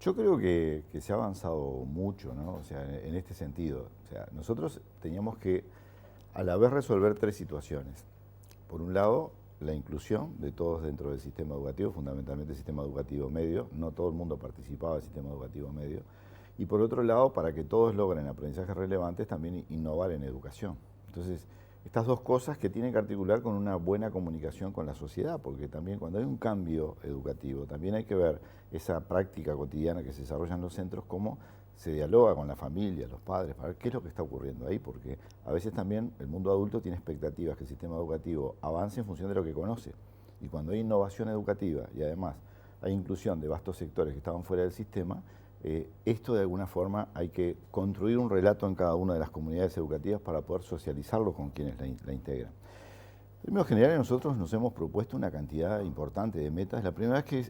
Yo creo que se ha avanzado mucho, ¿no? O sea, en este sentido. O sea, nosotros teníamos que a la vez resolver tres situaciones. Por un lado, la inclusión de todos dentro del sistema educativo, fundamentalmente el sistema educativo medio. No todo el mundo participaba del sistema educativo medio. Y por otro lado, para que todos logren aprendizajes relevantes, también innovar en educación. Entonces, estas dos cosas que tienen que articular con una buena comunicación con la sociedad, porque también cuando hay un cambio educativo, también hay que ver esa práctica cotidiana que se desarrolla en los centros, cómo se dialoga con la familia, los padres, para ver qué es lo que está ocurriendo ahí, porque a veces también el mundo adulto tiene expectativas que el sistema educativo avance en función de lo que conoce. Y cuando hay innovación educativa y además hay inclusión de vastos sectores que estaban fuera del sistema, esto de alguna forma hay que construir un relato en cada una de las comunidades educativas para poder socializarlo con quienes la integran. En términos generales, nosotros nos hemos propuesto una cantidad importante de metas. La primera vez que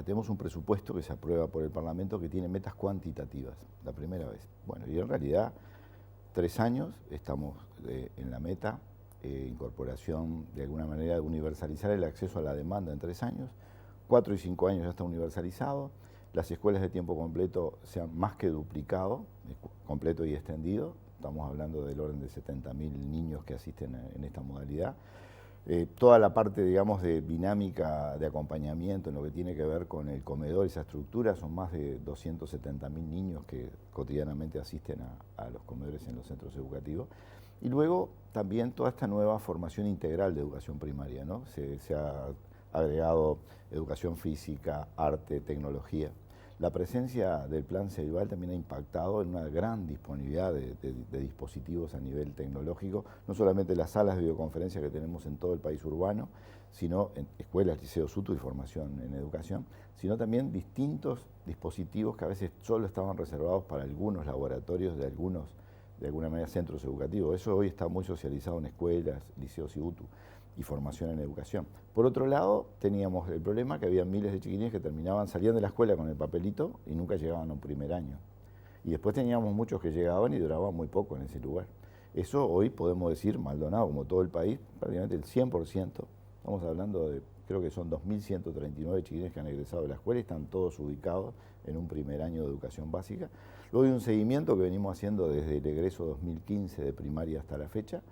tenemos un presupuesto que se aprueba por el Parlamento que tiene metas cuantitativas, la primera vez. Bueno, y en realidad 3 años estamos en la meta, incorporación de alguna manera de universalizar el acceso a la demanda en 3 años, 4 y 5 años ya está universalizado. Las escuelas de tiempo completo se han más que duplicado, completo y extendido. Estamos hablando del orden de 70.000 niños que asisten en esta modalidad. Toda la parte, digamos, de dinámica de acompañamiento en lo que tiene que ver con el comedor y esa estructura, son más de 270.000 niños que cotidianamente asisten a los comedores en los centros educativos. Y luego también toda esta nueva formación integral de educación primaria, ¿no? Se ha agregado educación física, arte, tecnología. La presencia del plan Ceibal también ha impactado en una gran disponibilidad de dispositivos a nivel tecnológico, no solamente las salas de videoconferencia que tenemos en todo el país urbano, sino en escuelas, liceos, UTU y formación en educación, sino también distintos dispositivos que a veces solo estaban reservados para algunos laboratorios de algunos, de alguna manera, centros educativos. Eso hoy está muy socializado en escuelas, liceos y UTU y formación en educación. Por otro lado, teníamos el problema que había miles de chiquilines que salían de la escuela con el papelito y nunca llegaban a un primer año. Y después teníamos muchos que llegaban y duraban muy poco en ese lugar. Eso hoy podemos decir, Maldonado, como todo el país, prácticamente el 100%. Estamos hablando de, creo que son 2.139 chiquilines que han egresado de la escuela y están todos ubicados en un primer año de educación básica. Luego hay un seguimiento que venimos haciendo desde el egreso 2015 de primaria hasta la fecha.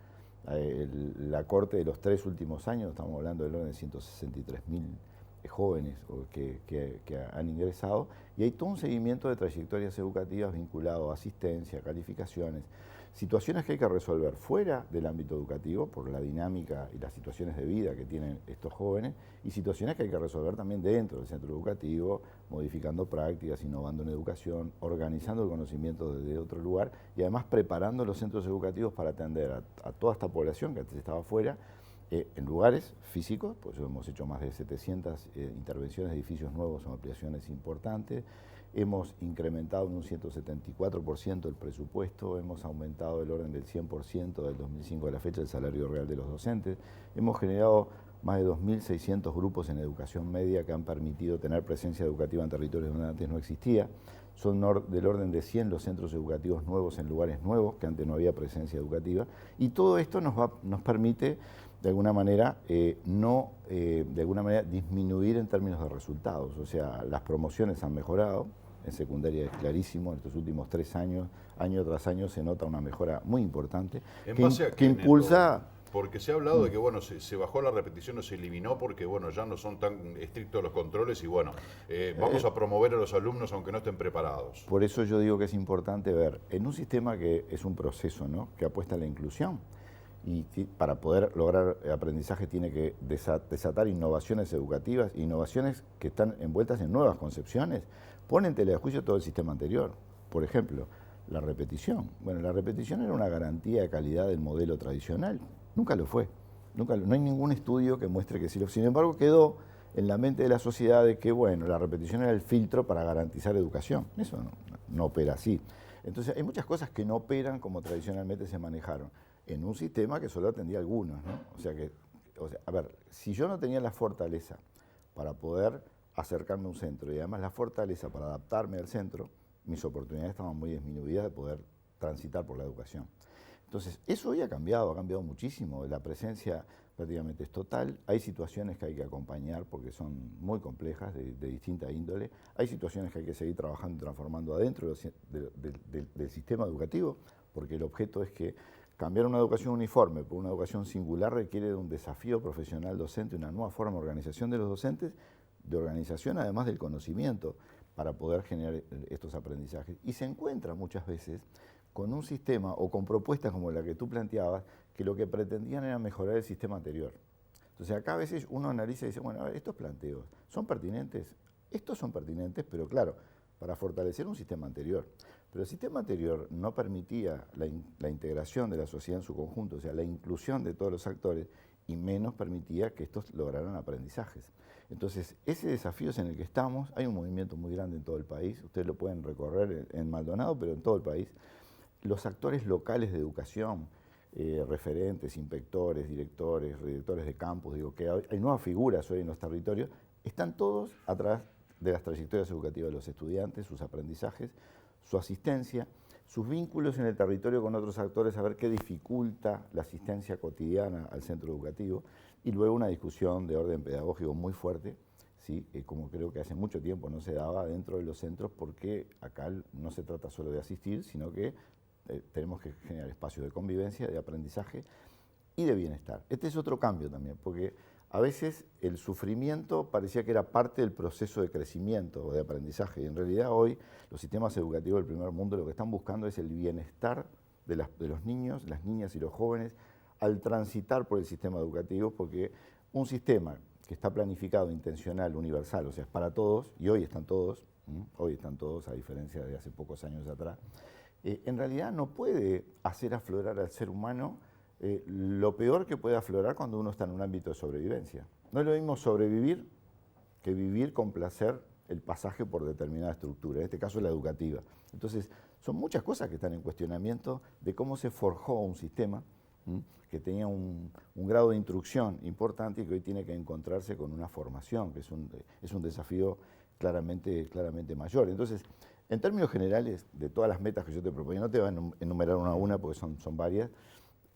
La corte de los 3 últimos años, estamos hablando del orden de 163.000 jóvenes que han ingresado, y hay todo un seguimiento de trayectorias educativas vinculado a asistencia, calificaciones, situaciones que hay que resolver fuera del ámbito educativo por la dinámica y las situaciones de vida que tienen estos jóvenes, y situaciones que hay que resolver también dentro del centro educativo, modificando prácticas, innovando en educación, organizando el conocimiento desde otro lugar y además preparando los centros educativos para atender a toda esta población que antes estaba fuera, en lugares físicos, pues hemos hecho más de 700 intervenciones de edificios nuevos o ampliaciones importantes, hemos incrementado en un 174% el presupuesto, hemos aumentado el orden del 100% del 2005 a la fecha el salario real de los docentes, hemos generado más de 2.600 grupos en educación media que han permitido tener presencia educativa en territorios donde antes no existía. Son del orden de 100 los centros educativos nuevos en lugares nuevos, que antes no había presencia educativa. Y todo esto nos permite, de alguna manera, disminuir en términos de resultados. O sea, las promociones han mejorado, en secundaria es clarísimo, en estos últimos 3 años, año tras año, se nota una mejora muy importante ¿En base a que qué, impulsa... Neto? Porque se ha hablado de que bueno, se bajó la repetición o se eliminó porque bueno, ya no son tan estrictos los controles y bueno, vamos a promover a los alumnos aunque no estén preparados. Por eso yo digo que es importante ver, en un sistema que es un proceso, ¿no?, que apuesta a la inclusión, y para poder lograr aprendizaje tiene que desatar innovaciones educativas, innovaciones que están envueltas en nuevas concepciones, pone en tela de juicio todo el sistema anterior. Por ejemplo, la repetición. Bueno, la repetición era una garantía de calidad del modelo tradicional, nunca lo fue. No hay ningún estudio que muestre que sí lo. Sin embargo, quedó en la mente de la sociedad de que, bueno, la repetición era el filtro para garantizar educación. Eso no opera así. Entonces, hay muchas cosas que no operan como tradicionalmente se manejaron en un sistema que solo atendía a algunos, ¿no? A ver, si yo no tenía la fortaleza para poder acercarme a un centro y además la fortaleza para adaptarme al centro, mis oportunidades estaban muy disminuidas de poder transitar por la educación. Entonces, eso hoy ha cambiado muchísimo. La presencia prácticamente es total. Hay situaciones que hay que acompañar porque son muy complejas, de distinta índole. Hay situaciones que hay que seguir trabajando y transformando adentro del sistema educativo, porque el objeto es que cambiar una educación uniforme por una educación singular requiere de un desafío profesional docente, una nueva forma de organización de los docentes, de organización además del conocimiento, para poder generar estos aprendizajes. Y se encuentra muchas veces con un sistema o con propuestas como la que tú planteabas, que lo que pretendían era mejorar el sistema anterior. Entonces acá a veces uno analiza y dice, bueno, a ver, estos planteos, ¿son pertinentes? Estos son pertinentes, pero claro, para fortalecer un sistema anterior. Pero el sistema anterior no permitía la integración de la sociedad en su conjunto, o sea, la inclusión de todos los actores, y menos permitía que estos lograran aprendizajes. Entonces, ese desafío es en el que estamos. Hay un movimiento muy grande en todo el país, ustedes lo pueden recorrer en Maldonado, pero en todo el país. Los actores locales de educación, referentes, inspectores, directores de campus, digo que hay nuevas figuras hoy en los territorios, están todos atrás de las trayectorias educativas de los estudiantes, sus aprendizajes, su asistencia, sus vínculos en el territorio con otros actores, a ver qué dificulta la asistencia cotidiana al centro educativo, y luego una discusión de orden pedagógico muy fuerte, ¿sí? Como creo que hace mucho tiempo no se daba dentro de los centros, porque acá no se trata solo de asistir, sino que tenemos que generar espacios de convivencia, de aprendizaje y de bienestar. Este es otro cambio también, porque a veces el sufrimiento parecía que era parte del proceso de crecimiento o de aprendizaje, y en realidad hoy los sistemas educativos del primer mundo lo que están buscando es el bienestar de los niños, las niñas y los jóvenes al transitar por el sistema educativo, porque un sistema que está planificado, intencional, universal, o sea, es para todos, y hoy están todos, a diferencia de hace pocos años atrás, en realidad no puede hacer aflorar al ser humano lo peor que puede aflorar cuando uno está en un ámbito de sobrevivencia. No es lo mismo sobrevivir que vivir con placer el pasaje por determinada estructura, en este caso la educativa. Entonces, son muchas cosas que están en cuestionamiento de cómo se forjó un sistema que tenía un grado de instrucción importante y que hoy tiene que encontrarse con una formación, que es un desafío claramente mayor. Entonces, en términos generales, de todas las metas que yo te propongo, no te voy a enumerar una a una porque son varias.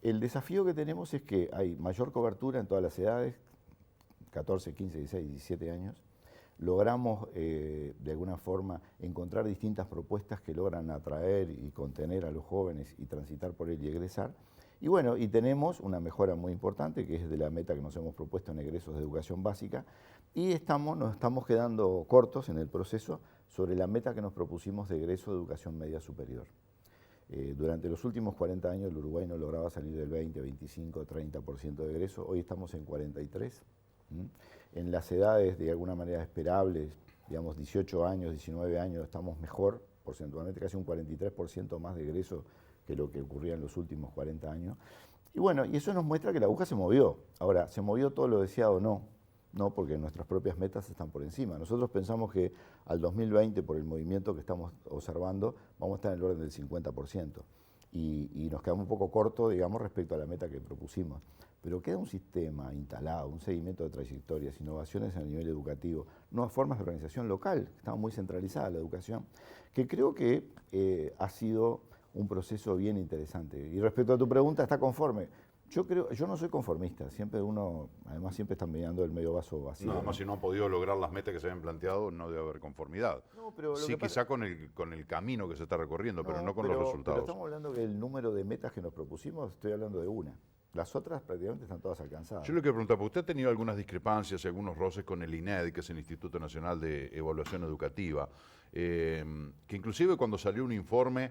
El desafío que tenemos es que hay mayor cobertura en todas las edades, 14, 15, 16, 17 años. Logramos, de alguna forma, encontrar distintas propuestas que logran atraer y contener a los jóvenes y transitar por él y egresar. Y bueno, y tenemos una mejora muy importante, que es de la meta que nos hemos propuesto en egresos de educación básica, y nos estamos quedando cortos en el proceso sobre la meta que nos propusimos de egreso de educación media superior. Durante los últimos 40 años el Uruguay no lograba salir del 20, 25, 30% de egreso, hoy estamos en 43%. En las edades de alguna manera esperables, digamos 18 años, 19 años, estamos mejor, porcentualmente casi un 43% más de egreso que lo que ocurría en los últimos 40 años. Y bueno, y eso nos muestra que la aguja se movió. Ahora, ¿se movió todo lo deseado? No, porque nuestras propias metas están por encima. Nosotros pensamos que al 2020, por el movimiento que estamos observando, vamos a estar en el orden del 50%. Y nos quedamos un poco cortos, digamos, respecto a la meta que propusimos. Pero queda un sistema instalado, un seguimiento de trayectorias, innovaciones a nivel educativo, nuevas formas de organización local, estaba muy centralizada la educación, que creo que ha sido un proceso bien interesante. Y respecto a tu pregunta, ¿está conforme? Yo no soy conformista, además siempre están mirando el medio vaso vacío. Nada más, si no han podido lograr las metas que se habían planteado, no debe haber conformidad. No, pero sí, quizá con el camino que se está recorriendo, pero no con los resultados. Pero estamos hablando del número de metas que nos propusimos, estoy hablando de una. Las otras prácticamente están todas alcanzadas. Yo le quiero preguntar, porque usted ha tenido algunas discrepancias y algunos roces con el INED, que es el Instituto Nacional de Evaluación Educativa, que inclusive cuando salió un informe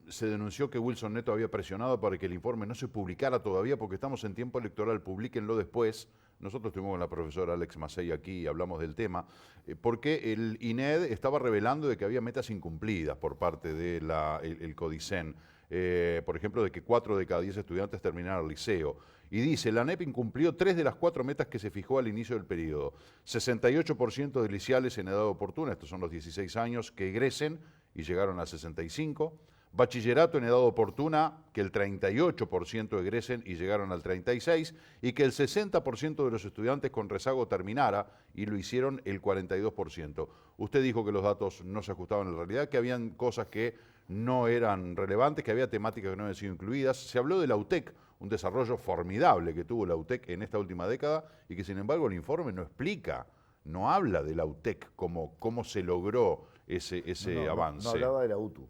se denunció que Wilson Neto había presionado para que el informe no se publicara todavía porque estamos en tiempo electoral, publíquenlo después. Nosotros estuvimos con la profesora Alex Macei aquí y hablamos del tema, porque el INED estaba revelando de que había metas incumplidas por parte del CODICEN. Por ejemplo, de que 4 de cada 10 estudiantes terminaron el liceo. Y dice, la ANEP incumplió 3 de las 4 metas que se fijó al inicio del periodo. 68% de liciales en edad oportuna, estos son los 16 años, que egresen y llegaron a 65%. Bachillerato en edad oportuna, que el 38% egresen y llegaron al 36%, y que el 60% de los estudiantes con rezago terminara, y lo hicieron el 42%. Usted dijo que los datos no se ajustaban a la realidad, que habían cosas que no eran relevantes, que había temáticas que no habían sido incluidas. Se habló de la UTEC, un desarrollo formidable que tuvo la UTEC en esta última década, y que sin embargo el informe no explica, no habla de la UTEC, cómo se logró ese avance. No hablaba de la UTU,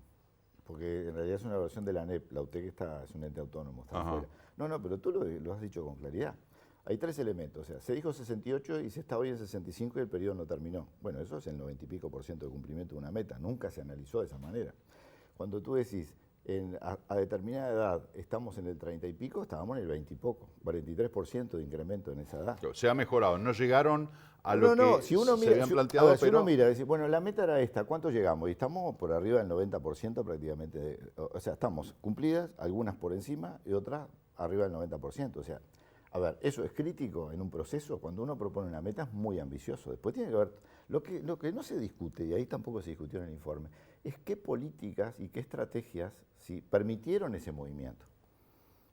porque en realidad es una versión de la ANEP. La UTEC es un ente autónomo, está afuera. No, pero tú lo has dicho con claridad. Hay tres elementos, o sea, se dijo 68 y se está hoy en 65 y el periodo no terminó. Bueno, eso es el 90 y pico por ciento de cumplimiento de una meta, nunca se analizó de esa manera. Cuando tú decís, a determinada edad estamos en el 30 y pico, estábamos en el 20 y poco, 43% de incremento en esa edad. Se ha mejorado, no llegaron a lo que si uno se mira, habían planteado. Si uno mira, decir, bueno, la meta era esta, ¿cuánto llegamos? Y estamos por arriba del 90% prácticamente, o sea, estamos cumplidas, algunas por encima y otras arriba del 90%, o sea, a ver, eso es crítico en un proceso. Cuando uno propone una meta es muy ambicioso. Después tiene que ver, lo que no se discute, y ahí tampoco se discutió en el informe, es qué políticas y qué estrategias permitieron ese movimiento.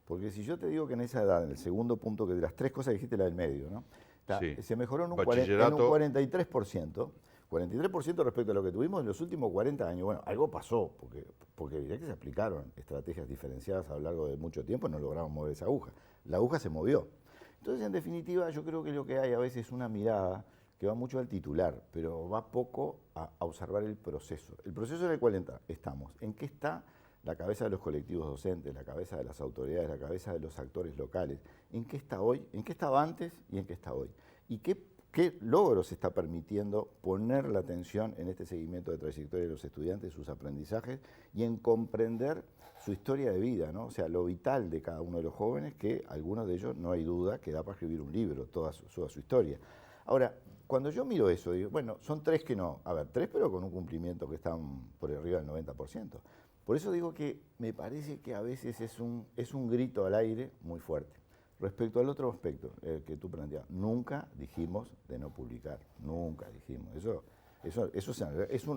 Porque si yo te digo que en esa edad, en el segundo punto, que de las tres cosas que dijiste, la del medio, ¿no? Sí. Se mejoró en un 43%. 43% respecto a lo que tuvimos en los últimos 40 años. Bueno, algo pasó, porque diré que se aplicaron estrategias diferenciadas a lo largo de mucho tiempo y no logramos mover esa aguja. La aguja se movió. Entonces, en definitiva, yo creo que lo que hay a veces es una mirada que va mucho al titular, pero va poco a observar el proceso. El proceso en el cual estamos, en qué está la cabeza de los colectivos docentes, la cabeza de las autoridades, la cabeza de los actores locales, en qué está hoy, en qué estaba antes y en qué está hoy. Y qué logros está permitiendo poner la atención en este seguimiento de trayectoria de los estudiantes, sus aprendizajes y en comprender su historia de vida, ¿no? O sea, lo vital de cada uno de los jóvenes, que algunos de ellos no hay duda que da para escribir un libro, toda su historia. Ahora, cuando yo miro eso, digo, bueno, son tres que no, a ver, tres pero con un cumplimiento que están por arriba del 90%. Por eso digo que me parece que a veces es un grito al aire muy fuerte. Respecto al otro aspecto que tú planteabas, nunca dijimos de no publicar, nunca dijimos.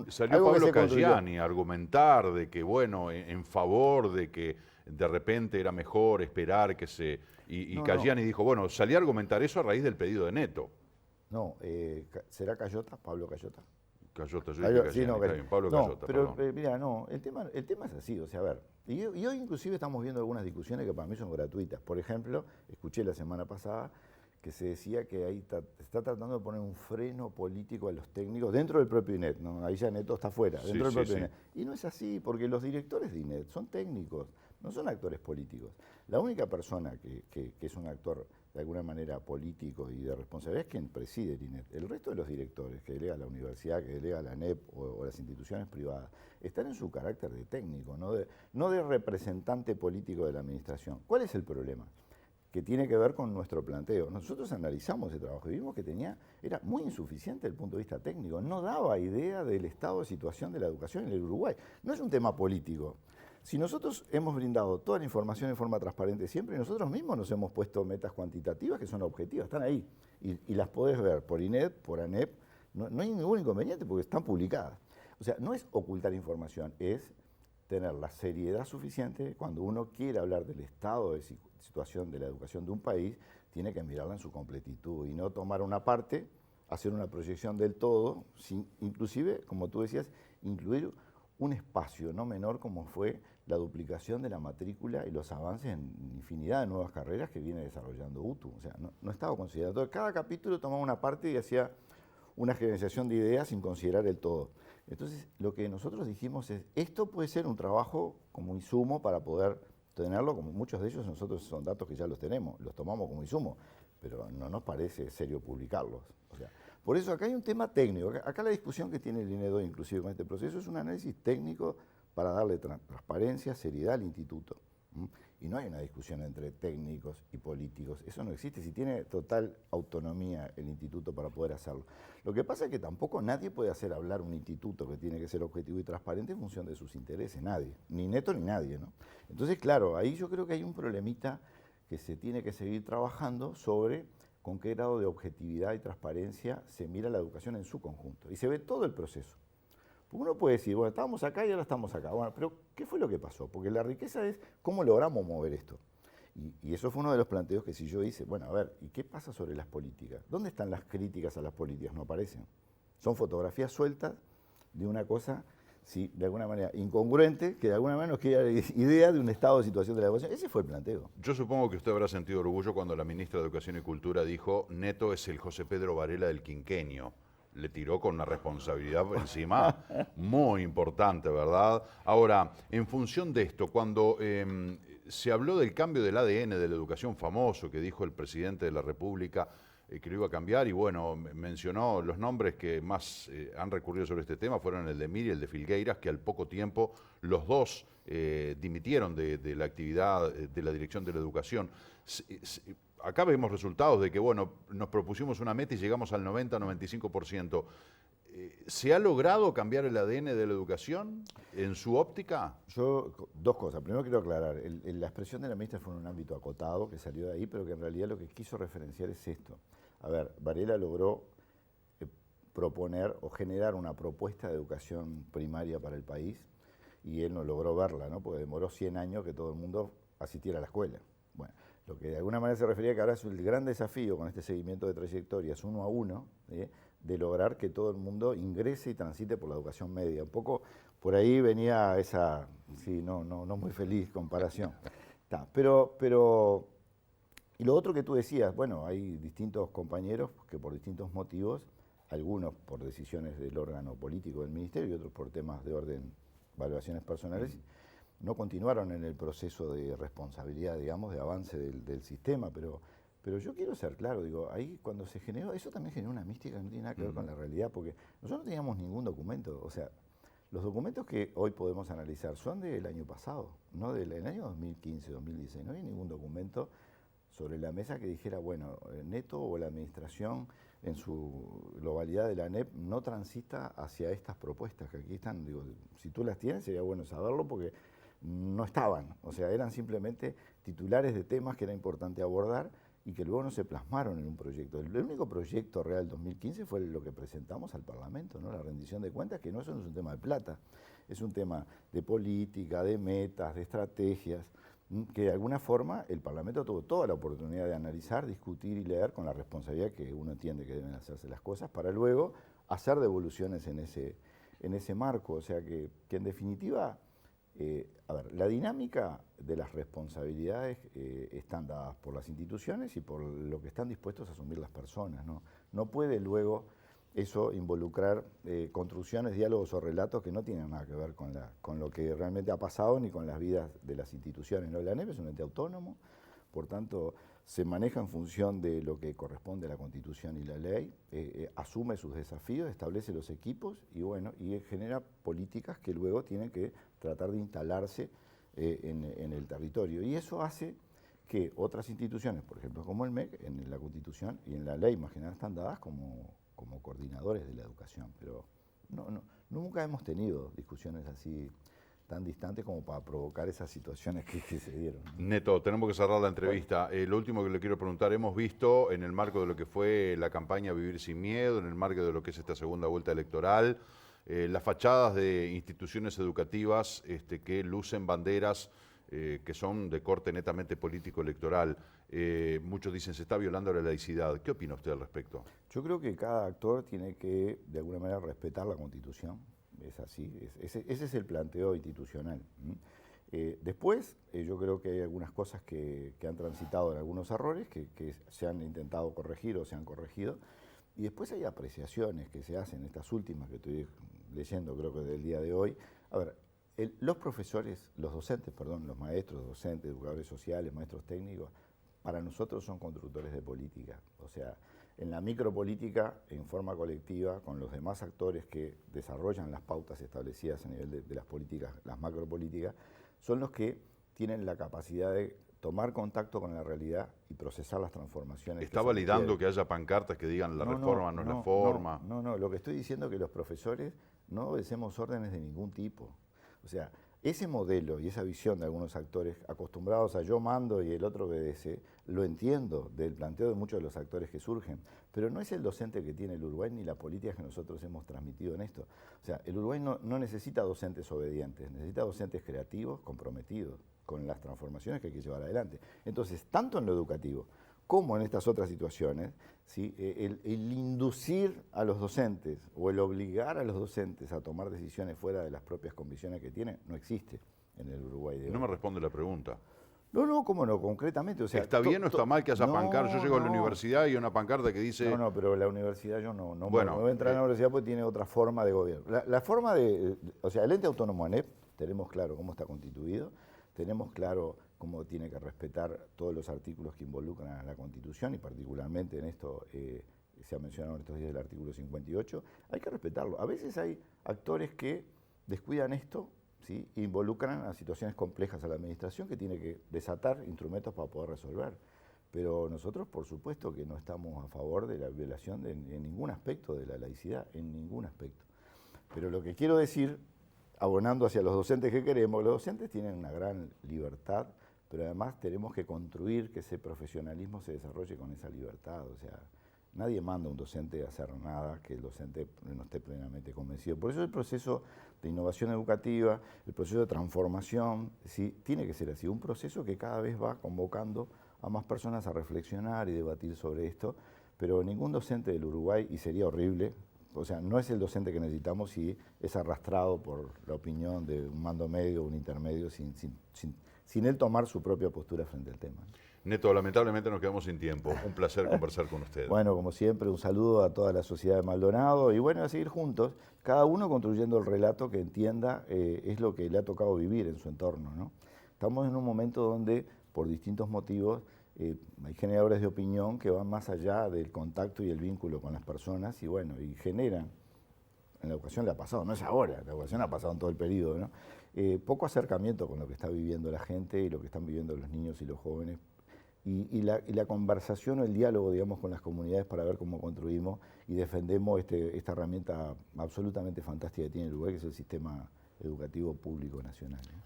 Salió Pablo Caggiani a argumentar de que, bueno, en favor de que de repente era mejor esperar que se... Y Caggiani dijo, bueno, salí a argumentar eso a raíz del pedido de Neto. No, ¿será Cayota, Pablo Cayota? Cayota, yo dije Caggiani, no, está bien, Pablo Cayota, pero mira, no, el tema es así, o sea, a ver, y hoy inclusive estamos viendo algunas discusiones que para mí son gratuitas. Por ejemplo, escuché la semana pasada que se decía que ahí se está tratando de poner un freno político a los técnicos dentro del propio INET, ¿no? Ahí ya Neto está fuera, dentro del propio INET. Y no es así, porque los directores de INET son técnicos, no son actores políticos. La única persona que es un actor de alguna manera político y de responsabilidad es quien preside el INET. El resto de los directores que delega la universidad, que delega la ANEP o las instituciones privadas, están en su carácter de técnico, no de representante político de la administración. ¿Cuál es el problema? Que tiene que ver con nuestro planteo. Nosotros analizamos ese trabajo y vimos que era muy insuficiente desde el punto de vista técnico, no daba idea del estado de situación de la educación en el Uruguay. No es un tema político. Si nosotros hemos brindado toda la información en forma transparente siempre, nosotros mismos nos hemos puesto metas cuantitativas que son objetivas, están ahí, y las podés ver por INET, por ANEP, no hay ningún inconveniente porque están publicadas. O sea, no es ocultar información, es tener la seriedad suficiente cuando uno quiere hablar del estado de situación de la educación de un país, tiene que mirarla en su completitud y no tomar una parte, hacer una proyección del todo, inclusive, como tú decías, incluir un espacio no menor como fue la duplicación de la matrícula y los avances en infinidad de nuevas carreras que viene desarrollando UTU. O sea, no estaba considerado. Entonces, cada capítulo tomaba una parte y hacía una generalización de ideas sin considerar el todo. Entonces, lo que nosotros dijimos es, esto puede ser un trabajo como insumo para poder tenerlo, como muchos de ellos nosotros son datos que ya los tenemos, los tomamos como insumo, pero no nos parece serio publicarlos. O sea, por eso acá hay un tema técnico. Acá la discusión que tiene el INEDO inclusive con este proceso es un análisis técnico para darle transparencia, seriedad al instituto. Y no hay una discusión entre técnicos y políticos. Eso no existe. Si tiene total autonomía el instituto para poder hacerlo. Lo que pasa es que tampoco nadie puede hacer hablar un instituto que tiene que ser objetivo y transparente en función de sus intereses. Nadie. Ni Neto ni nadie, ¿no? Entonces, claro, ahí yo creo que hay un problemita que se tiene que seguir trabajando sobre con qué grado de objetividad y transparencia se mira la educación en su conjunto. Y se ve todo el proceso. Uno puede decir, bueno, estábamos acá y ahora estamos acá. Bueno, pero ¿qué fue lo que pasó? Porque la riqueza es cómo logramos mover esto. Y eso fue uno de los planteos que si yo hice, bueno, a ver, ¿y qué pasa sobre las políticas? ¿Dónde están las críticas a las políticas? No aparecen. Son fotografías sueltas de una cosa, sí, de alguna manera incongruente, que de alguna manera nos queda la idea de un estado de situación de la educación. Ese fue el planteo. Yo supongo que usted habrá sentido orgullo cuando la ministra de Educación y Cultura dijo, Neto es el José Pedro Varela del quinquenio. Le tiró con una responsabilidad encima muy importante, ¿verdad? Ahora, en función de esto, cuando se habló del cambio del ADN de la educación famoso que dijo el presidente de la República que lo iba a cambiar y bueno, mencionó los nombres que más han recurrido sobre este tema fueron el de Mir y el de Filgueiras, que al poco tiempo los dos dimitieron de la actividad de la dirección de la educación. Acá vemos resultados de que, bueno, nos propusimos una meta y llegamos al 90-95%. ¿Se ha logrado cambiar el ADN de la educación en su óptica? Yo, dos cosas. Primero quiero aclarar, la expresión de la ministra fue en un ámbito acotado que salió de ahí, pero que en realidad lo que quiso referenciar es esto. A ver, Varela logró proponer o generar una propuesta de educación primaria para el país y él no logró verla, ¿no? Porque demoró 100 años que todo el mundo asistiera a la escuela. Bueno, lo que de alguna manera se refería que ahora es el gran desafío con este seguimiento de trayectorias 1 a 1, de lograr que todo el mundo ingrese y transite por la educación media. Un poco por ahí venía esa, sí, no muy feliz comparación. Pero, y lo otro que tú decías, bueno, hay distintos compañeros que por distintos motivos, algunos por decisiones del órgano político del ministerio y otros por temas de orden, evaluaciones personales, no continuaron en el proceso de responsabilidad, digamos, de avance del sistema, pero yo quiero ser claro, digo, ahí cuando se generó, eso también generó una mística que no tiene nada que ver con la realidad, porque nosotros no teníamos ningún documento, o sea, los documentos que hoy podemos analizar son del año pasado, no del año 2015, 2016, no hay ningún documento sobre la mesa que dijera, bueno, Neto o la administración en su globalidad de la ANEP no transita hacia estas propuestas que aquí están, digo, si tú las tienes sería bueno saberlo porque no estaban, o sea, eran simplemente titulares de temas que era importante abordar y que luego no se plasmaron en un proyecto. El único proyecto real 2015 fue lo que presentamos al Parlamento, ¿no? La rendición de cuentas, que eso no es un tema de plata, es un tema de política, de metas, de estrategias, que de alguna forma el Parlamento tuvo toda la oportunidad de analizar, discutir y leer con la responsabilidad que uno entiende que deben hacerse las cosas para luego hacer devoluciones en ese marco. O sea que en definitiva, a ver, la dinámica de las responsabilidades están dadas por las instituciones y por lo que están dispuestos a asumir las personas, ¿no? No puede luego eso involucrar construcciones, diálogos o relatos que no tienen nada que ver con lo que realmente ha pasado ni con las vidas de las instituciones, ¿no? La ANEP es un ente autónomo, por tanto se maneja en función de lo que corresponde a la Constitución y la ley, asume sus desafíos, establece los equipos y bueno, y genera políticas que luego tienen que tratar de instalarse en el territorio. Y eso hace que otras instituciones, por ejemplo como el MEC, en la Constitución y en la ley más general están dadas como coordinadores de la educación, pero nunca hemos tenido discusiones así tan distantes como para provocar esas situaciones que se dieron. Neto, tenemos que cerrar la entrevista. Lo último que le quiero preguntar, hemos visto en el marco de lo que fue la campaña Vivir sin Miedo, en el marco de lo que es esta segunda vuelta electoral, las fachadas de instituciones educativas que lucen banderas que son de corte netamente político-electoral. Muchos dicen se está violando la laicidad. ¿Qué opina usted al respecto? Yo creo que cada actor tiene que, de alguna manera, respetar la Constitución. Es así, ese es el planteo institucional. Después, yo creo que hay algunas cosas que han transitado en algunos errores, que se han intentado corregir o se han corregido, y después hay apreciaciones que se hacen, estas últimas que estoy leyendo, creo que del día de hoy. A ver, los profesores, los docentes, perdón, los maestros, docentes, educadores sociales, maestros técnicos, para nosotros son constructores de política. O sea, en la micropolítica, en forma colectiva, con los demás actores que desarrollan las pautas establecidas a nivel de las políticas, las macropolíticas, son los que tienen la capacidad de tomar contacto con la realidad y procesar las transformaciones. ¿Está validando que haya pancartas que digan la reforma no es la forma? No, lo que estoy diciendo es que los profesores no obedecemos órdenes de ningún tipo. O sea, ese modelo y esa visión de algunos actores acostumbrados a yo mando y el otro obedece, lo entiendo del planteo de muchos de los actores que surgen, pero no es el docente que tiene el Uruguay ni la política que nosotros hemos transmitido en esto. O sea, el Uruguay no necesita docentes obedientes, necesita docentes creativos, comprometidos con las transformaciones que hay que llevar adelante. Entonces, tanto en lo educativo como en estas otras situaciones, ¿sí? El inducir a los docentes o el obligar a los docentes a tomar decisiones fuera de las propias convicciones que tienen no existe en el Uruguay de hoy. No me responde la pregunta. No, cómo no, concretamente. O sea, ¿Está bien o está mal que haya pancarta? Yo llego a la no. universidad y hay una pancarta que dice... No, pero la universidad yo no Bueno, me voy a entrar en la universidad porque tiene otra forma de gobierno. La forma o sea, el ente autónomo ANEP, tenemos claro cómo está constituido, tenemos claro cómo tiene que respetar todos los artículos que involucran a la Constitución y particularmente en esto se ha mencionado en estos días el artículo 58, hay que respetarlo. A veces hay actores que descuidan esto, ¿sí? Involucran a situaciones complejas a la administración que tiene que desatar instrumentos para poder resolver. Pero nosotros, por supuesto, que no estamos a favor de la violación en ningún aspecto de la laicidad, en ningún aspecto. Pero lo que quiero decir, abonando hacia los docentes que queremos, los docentes tienen una gran libertad, pero además tenemos que construir que ese profesionalismo se desarrolle con esa libertad. O sea, nadie manda a un docente a hacer nada que el docente no esté plenamente convencido. Por eso el proceso de innovación educativa, el proceso de transformación, ¿sí? Tiene que ser así, un proceso que cada vez va convocando a más personas a reflexionar y debatir sobre esto, pero ningún docente del Uruguay, y sería horrible, o sea, no es el docente que necesitamos si es arrastrado por la opinión de un mando medio o un intermedio sin él tomar su propia postura frente al tema. Neto, lamentablemente nos quedamos sin tiempo. Un placer conversar con usted. Bueno, como siempre, un saludo a toda la sociedad de Maldonado y bueno, a seguir juntos, cada uno construyendo el relato que entienda es lo que le ha tocado vivir en su entorno, ¿no? Estamos en un momento donde, por distintos motivos, hay generadores de opinión que van más allá del contacto y el vínculo con las personas y bueno, y generan, en la educación le ha pasado, no es ahora, la educación ha pasado en todo el periodo, ¿no? Poco acercamiento con lo que está viviendo la gente y lo que están viviendo los niños y los jóvenes y la conversación o el diálogo, digamos, con las comunidades para ver cómo construimos y defendemos esta herramienta absolutamente fantástica que tiene el Uruguay, que es el sistema educativo público nacional, ¿no?